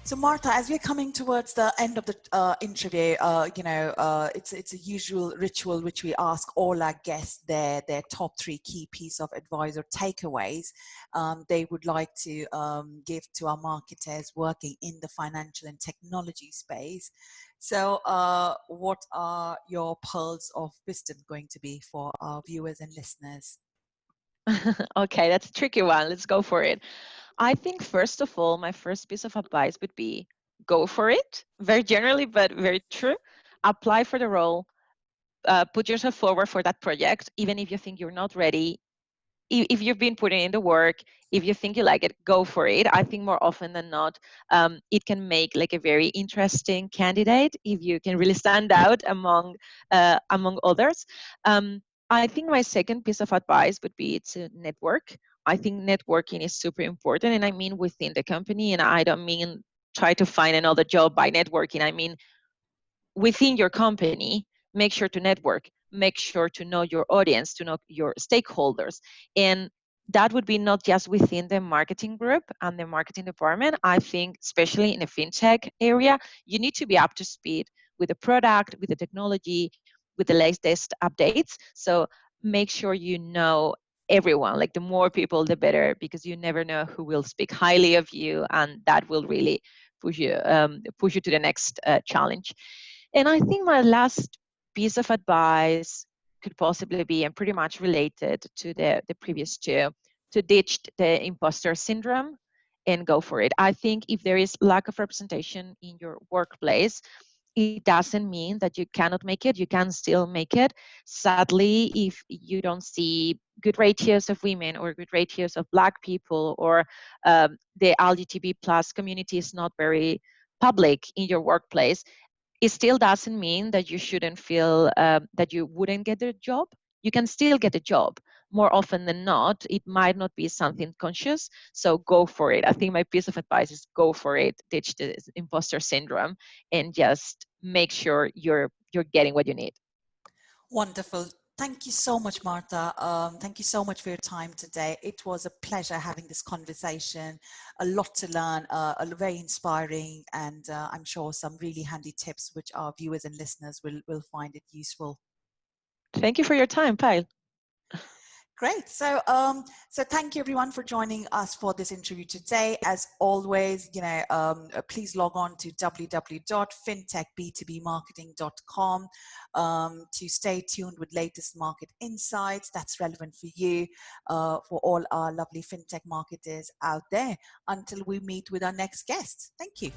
So Marta, as we're coming towards the end of the interview, it's a usual ritual which we ask all our guests their top 3 key piece of advice or takeaways they would like to give to our marketers working in the financial and technology space. So what are your pearls of wisdom going to be for our viewers and listeners? Okay, that's a tricky one. Let's go for it. I think, first of all, my first piece of advice would be go for it. Very generally, but very true. Apply for the role. Put yourself forward for that project, even if you think you're not ready. If you've been putting in the work, if you think you like it, go for it. I think more often than not, it can make like a very interesting candidate if you can really stand out among others. I think my second piece of advice would be to network. I think networking is super important, and I mean within the company, and I don't mean try to find another job by networking. I mean within your company, make sure to network, make sure to know your audience, to know your stakeholders. And that would be not just within the marketing group and the marketing department. I think, especially in the fintech area, you need to be up to speed with the product, with the technology, with the latest updates. So make sure you know everyone. Like the more people, the better, because you never know who will speak highly of you, and that will really push you to the next challenge. And I think my last piece of advice could possibly be, and pretty much related to the previous two, to ditch the imposter syndrome and go for it. I think if there is lack of representation in your workplace, it doesn't mean that you cannot make it. You can still make it. Sadly, if you don't see good ratios of women or good ratios of Black people, or the LGBT plus community is not very public in your workplace, it still doesn't mean that you shouldn't feel that you wouldn't get a job. You can still get a job. More often than not, it might not be something conscious. So go for it. I think my piece of advice is go for it, ditch the imposter syndrome, and just make sure you're getting what you need. Wonderful. Thank you so much, Marta. Thank you so much for your time today. It was a pleasure having this conversation. A lot to learn, very inspiring, and I'm sure some really handy tips which our viewers and listeners will find it useful. Thank you for your time, Payal. Great. So thank you everyone for joining us for this interview today. As always, please log on to www.fintechb2bmarketing.com to stay tuned with latest market insights that's relevant for you, for all our lovely fintech marketers out there. Until we meet with our next guest. Thank you.